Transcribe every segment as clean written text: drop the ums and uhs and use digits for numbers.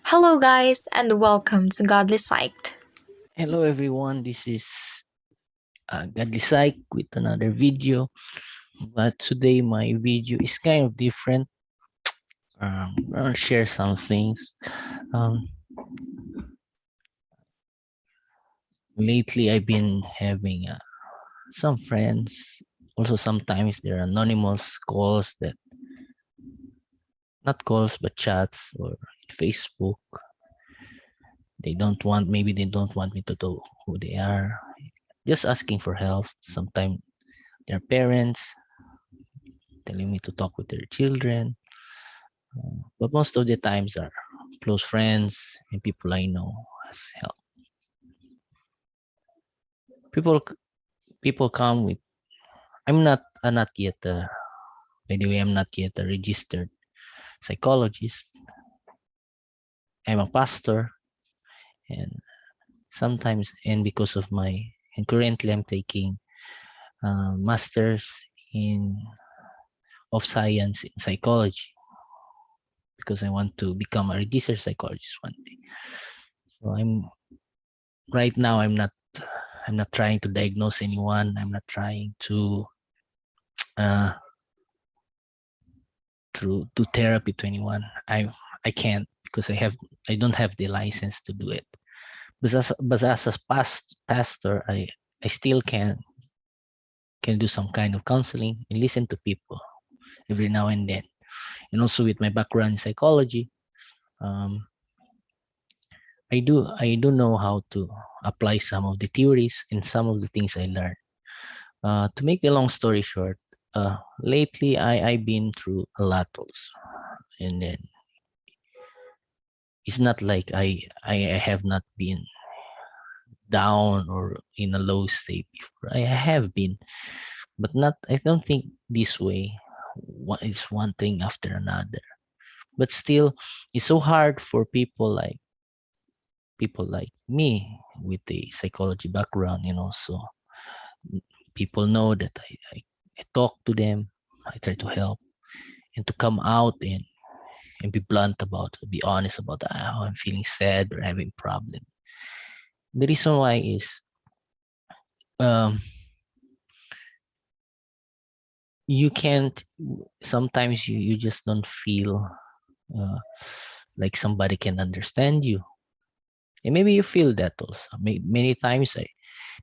Hello, guys, and welcome to Godlypsyched. Hello everyone, this is Godlypsyched with another video, but today my video is kind of different. I'll share some things. Um, Lately I've been having some friends, also sometimes there are anonymous calls that, not calls but chats or Facebook. Maybe they don't want me to know who they are, just asking for help. Sometimes their parents telling me to talk with their children. But most of the times are close friends and people I know as help. People people come with. I'm not yet. By the way, I'm not yet a registered psychologist. I'm a pastor, and sometimes, and because of my, and currently I'm taking masters in of science in psychology because I want to become a registered psychologist one day. So right now. I'm not trying to diagnose anyone. I'm not trying to uh, do therapy to anyone. I can't because I don't have the license to do it. But as a pastor, I still can do some kind of counseling and listen to people every now and then. And also with my background in psychology, um, I do know how to apply some of the theories and some of the things I learned. To make the long story short, lately I've been through a lot also, and then it's not like I have not been down or in a low state before. I have been, but not. I don't think this way. It's one thing after another. But still, it's so hard for people like me with the psychology background. So people know that I talk to them. I try to help and to come out and be blunt about it, be honest about how I'm feeling sad or having problem. The reason why is um, you can't sometimes you just don't feel uh, like somebody can understand you, and maybe you feel that also. Many times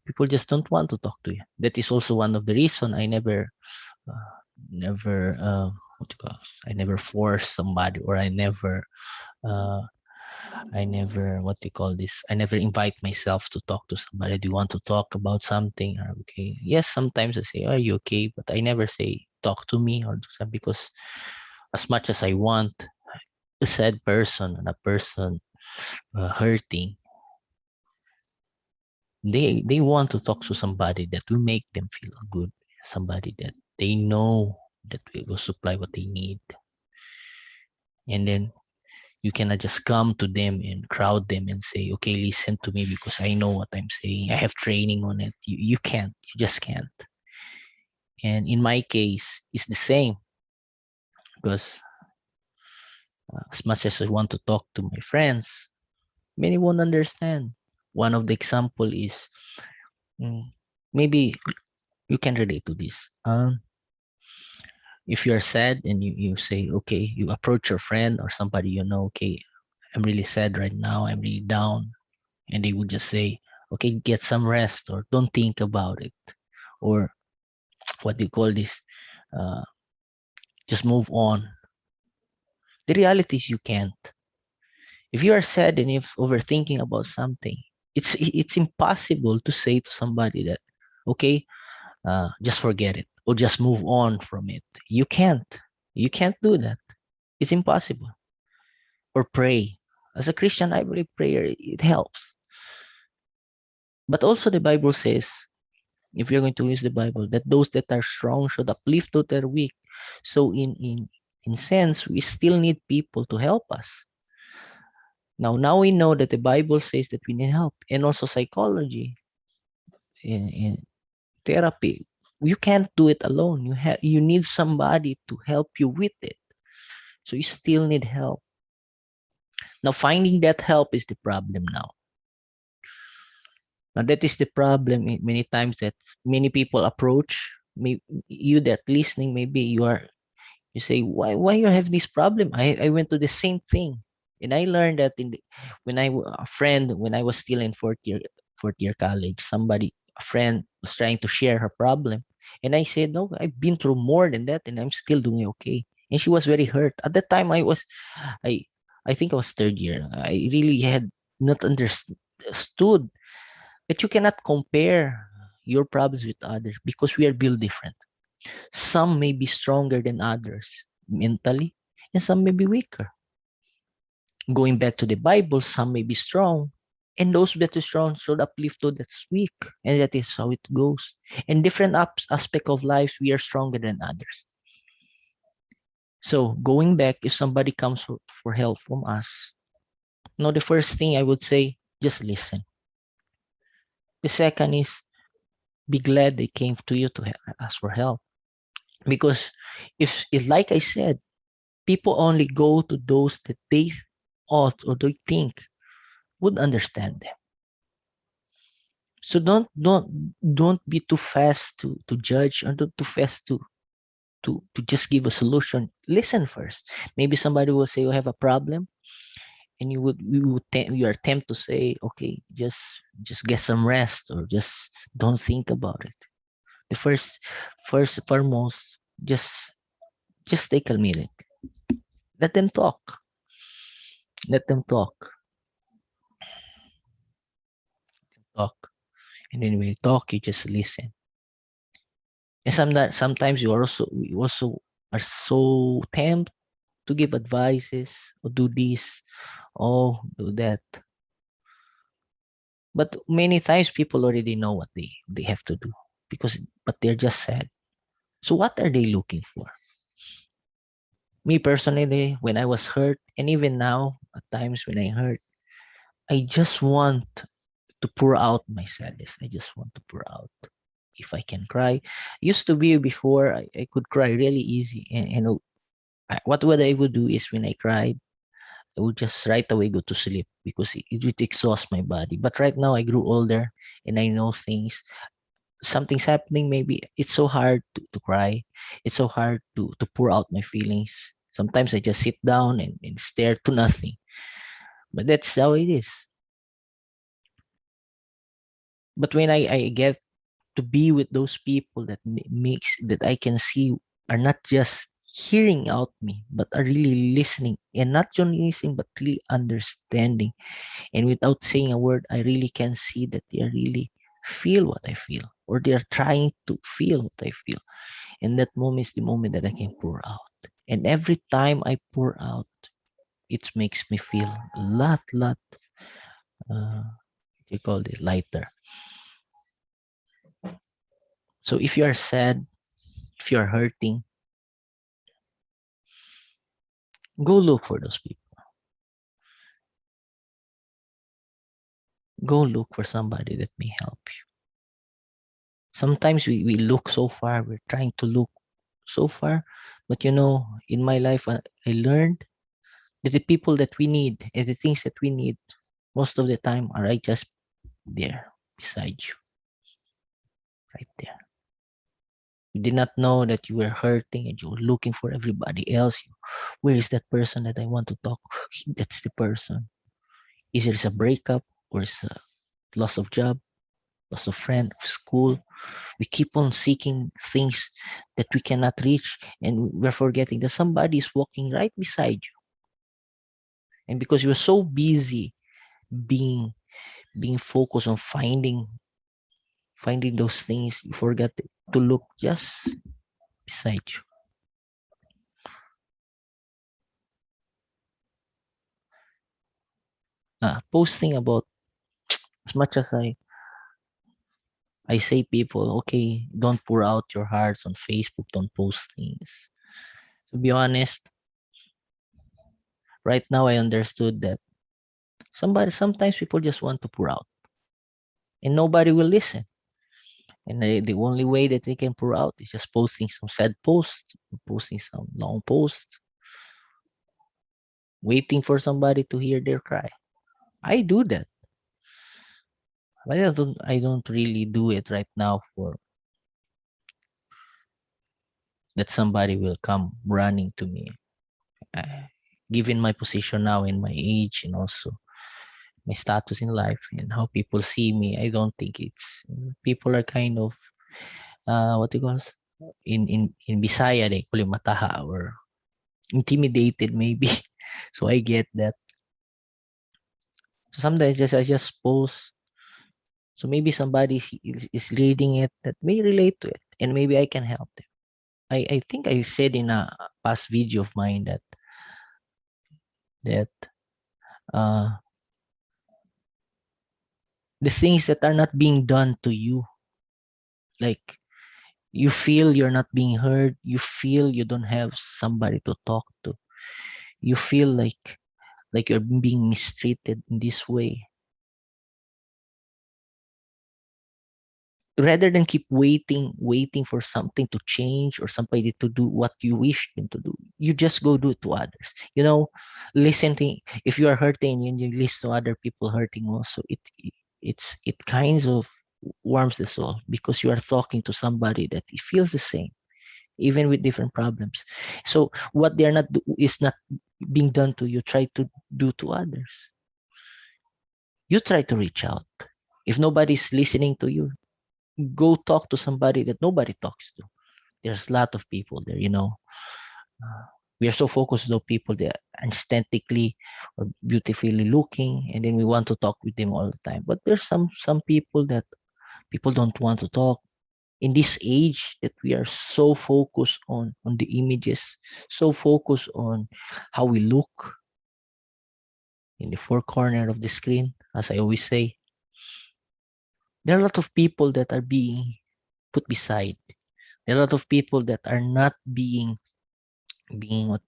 people just don't want to talk to you. That is also one of the reason I uh, never what do you call it? I never force somebody, or uh, I never, what do you call this? I never invite myself to talk to somebody. Do you want to talk about something? Or okay. Yes, sometimes I say, are you okay? But I never say, talk to me or do something, because as much as I want a sad person and a person hurting, they want to talk to somebody that will make them feel good, somebody that they know that will supply what they need. And then you cannot just come to them and crowd them and say, okay, listen to me because I know what I'm saying. I have training on it. You can't. You just can't. And in my case, it's the same because as much as I want to talk to my friends, many won't understand. One of the example is mm, maybe you can relate to this. If you're sad and you say, okay, you approach your friend or somebody okay, I'm really sad right now. I'm really down. And they would just say, okay, get some rest or don't think about it. Or what do you call this? Uh, just move on. The reality is you can't. If you are sad and if overthinking about something, it's impossible to say to somebody that, okay, just forget it or just move on from it. You can't. You can't do that. It's impossible. Or pray. As a Christian, I believe prayer, it helps. But also the Bible says, if you're going to use the Bible, that those that are strong should uplift those that are weak. So in sense, we still need people to help us. Now we know that the Bible says that we need help, and also psychology in therapy. You can't do it alone. You need somebody to help you with it. So you still need help. Now, finding that help is the problem now. Now, that is the problem many times that many people approach me. You that listening, maybe you say, why you have this problem? I went to the same thing. And I learned that a friend, when I was still in fourth year college, a friend was trying to share her problem. And I said, no, I've been through more than that and I'm still doing okay. And she was very hurt. At that time, I, I think I was third year. I really had not understood that you cannot compare your problems with others because we are built different. Some may be stronger than others mentally, and some may be weaker. Going back to the Bible, some may be strong, and those that are strong should uplift those that's weak, and that is how it goes. In different aspect of life, we are stronger than others. So going back, if somebody comes for help from us, the first thing I would say, just listen. The second is be glad they came to you to ask for help. Because if like I said, people only go to those that they ought or they think would understand them. So don't be too fast to judge, or don't too fast to just give a solution. Listen first. Maybe somebody will say you have a problem, and you are tempted to say, okay, just get some rest, or just don't think about it. The first foremost, just take a minute. Let them talk. Let them talk. And then when you talk, you just listen. And sometimes we also are so tempted to give advices, or do this, or do that. But many times people already know what they have to do, but they're just sad. So what are they looking for? Me personally, when I was hurt, and even now, at times when I hurt, I just want to pour out my sadness. I just want to pour out. If I can cry, used to be before I could cry really easy, and what I would do is when I cried, I would just right away go to sleep because it would exhaust my body. But right now I grew older and I know things. Something's happening. Maybe it's so hard to cry. It's so hard to pour out my feelings. Sometimes I just sit down and stare to nothing. But that's how it is. But when I get to be with those people that makes that I can see are not just hearing out me, but are really listening, and not only listening, but really understanding. And without saying a word, I really can see that they are really feel what I feel, or they are trying to feel what I feel. And that moment is the moment that I can pour out. And every time I pour out, it makes me feel a lot, you call it lighter. So if you are sad, if you are hurting, go look for those people. Go look for somebody that may help you. Sometimes we look so far, we're trying to look so far, but in my life, I learned that the people that we need and the things that we need most of the time are right just there beside you, right there. You did not know that you were hurting and you were looking for everybody else. Where is that person that I want to talk? That's the person. Is it a breakup, or is a loss of job, loss of friend, school? We keep on seeking things that we cannot reach, and we're forgetting that somebody is walking right beside you. And because you're so busy being focused on finding those things, you forget to look just beside you. Posting about, as much as I say people, okay, don't pour out your hearts on Facebook, don't post things. To be honest, right now I understood that sometimes people just want to pour out and nobody will listen. And the only way that they can pour out is just posting some sad posts, posting some long posts. waiting for somebody to hear their cry. I do that. But I don't really do it right now for that somebody will come running to me. Uh, Given my position now and my age and also my status in life and how people see me, I don't think it's people are kind of what do you call it? In Bisaya they call it mataha or intimidated maybe. So I get that. So sometimes I just post. So maybe somebody is reading it that may relate to it and maybe I can help them. I think I said in a past video of mine that uh the things that are not being done to you, like you feel you're not being heard, you feel you don't have somebody to talk to, you feel like you're being mistreated in this way, rather than keep waiting for something to change or somebody to do what you wish them to do, you just go do it to others. Listening, if you are hurting and you listen to other people hurting also, it kinds of warms the soul because you are talking to somebody that feels the same, even with different problems. So what they are not is not being done to you, try to do to others. You try to reach out. If nobody's listening to you, go talk to somebody that nobody talks to. There's a lot of people there. Uh, we are so focused on people that are aesthetically or beautifully looking, and then we want to talk with them all the time. But there's some people that people don't want to talk. In this age that we are so focused on the images, so focused on how we look in the four corner of the screen, as I always say, there are a lot of people that are being put beside. There are a lot of people that are not being what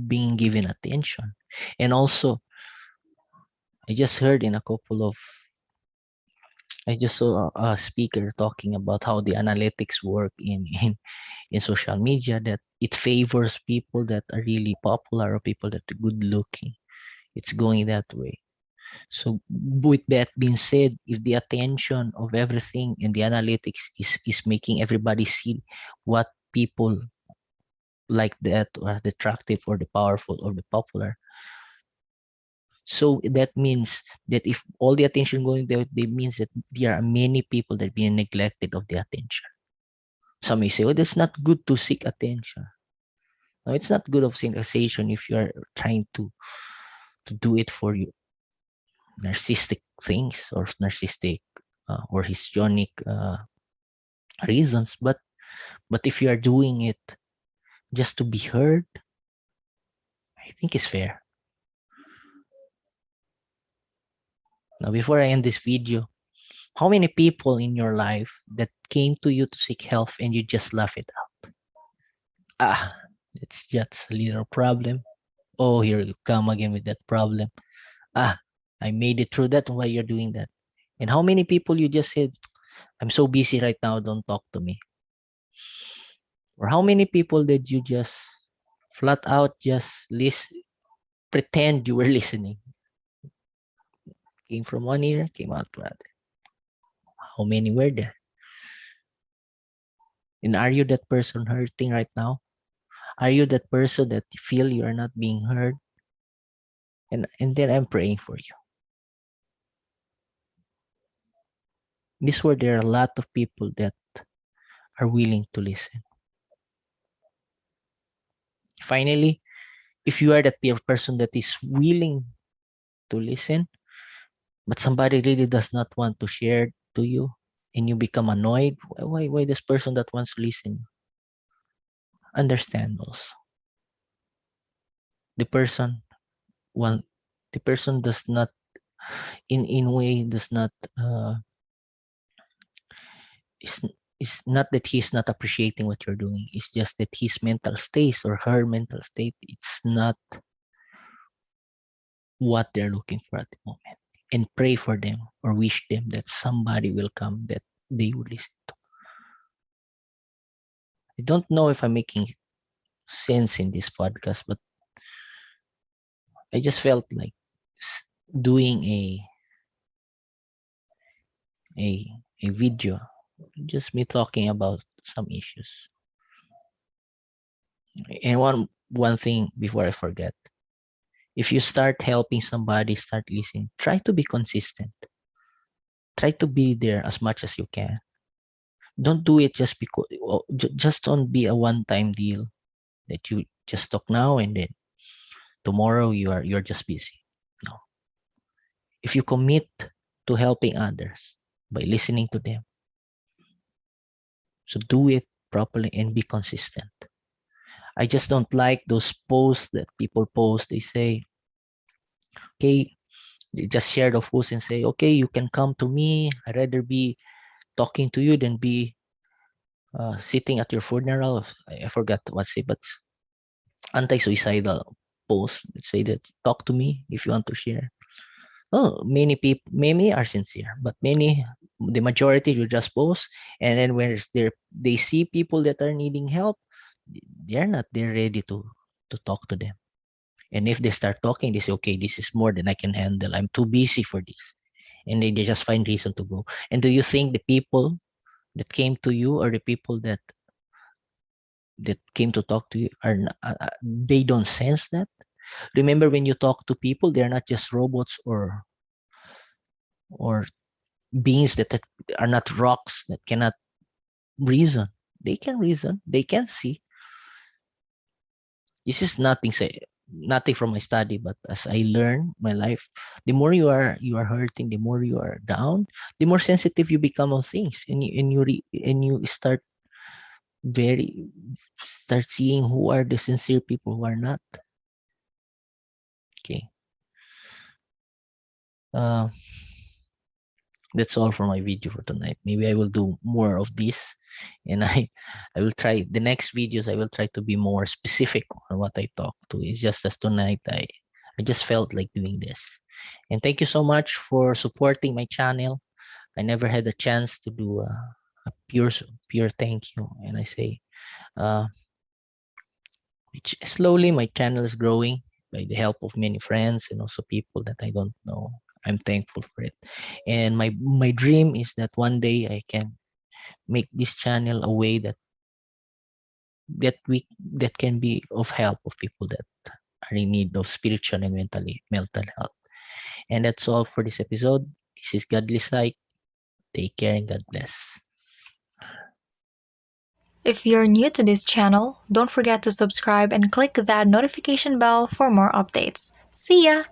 being given attention. And also, I just heard in a couple of I just saw a speaker talking about how the analytics work in social media, that it favors people that are really popular or people that are good looking. It's going that way. So with that being said, if the attention of everything in the analytics is making everybody see what people like that or the attractive or the powerful or the popular, so that means that if all the attention going there, it means that there are many people that are being neglected of the attention. Some may say, "Oh, that's not good to seek attention." No, it's not good of sensation if you are trying to do it for you narcissistic things or narcissistic or histrionic reasons. But if you are doing it just to be heard, I think it's fair. Now, before I end this video, how many people in your life that came to you to seek help and you just laugh it out? It's just a little problem. Oh, here you come again with that problem. I made it through that. Why you're doing that? And how many people you just said, I'm so busy right now, don't talk to me? Or how many people did you just flat out just pretend you were listening? Came from one ear, came out to other. How many were there? And are you that person hurting right now? Are you that person that you feel you are not being heard? And then I'm praying for you. This where there are a lot of people that are willing to listen. Finally, if you are that peer person that is willing to listen, but somebody really does not want to share to you, and you become annoyed, why this person that wants to listen? Understand also. The person want the person does not in way does not is it's not that he's not appreciating what you're doing. It's just that his mental state or her mental state, it's not what they're looking for at the moment. And pray for them or wish them that somebody will come that they will listen to. I don't know if I'm making sense in this podcast, but I just felt like doing a a video, just me talking about some issues. And one thing before I forget, if you start helping somebody, start listening, try to be consistent. Try to be there as much as you can. Don't do it just because, just don't be a one-time deal that you just talk now and then tomorrow you're just busy. No. If you commit to helping others by listening to them, so do it properly and be consistent. I just don't like those posts that people post. They say, okay, they just share the post and say, okay, you can come to me. I'd rather be talking to you than be sitting at your funeral. I forgot what's it, but anti-suicidal post that say that talk to me if you want to share. Oh, many people, many are sincere, but the majority will just post, and then when they see people that are needing help, they're not there ready to talk to them. And if they start talking, they say, okay, this is more than I can handle. I'm too busy for this. And they just find reason to go. And do you think the people that came to you or the people that came to talk to you they don't sense that? Remember, when you talk to people, they're not just robots or beings that are not rocks that cannot reason. They can reason. They can see. This is nothing from my study, but as I learn my life, the more you are hurting, the more you are down, the more sensitive you become of things, and you very start seeing who are the sincere people, who are not. Okay. Uh, that's all for my video for tonight. Maybe I will do more of this, and I will try the next videos. I will try to be more specific on what I talk to. It's just as tonight I just felt like doing this. And thank you so much for supporting my channel. I never had a chance to do a pure thank you, and I say uh slowly my channel is growing by the help of many friends and also people that I don't know. I'm thankful for it. And my dream is that one day I can make this channel a way that can be of help of people that are in need of spiritual and mental health. And that's all for this episode. This is Godly Sight. Take care and God bless. If you're new to this channel, don't forget to subscribe and click that notification bell for more updates. See ya!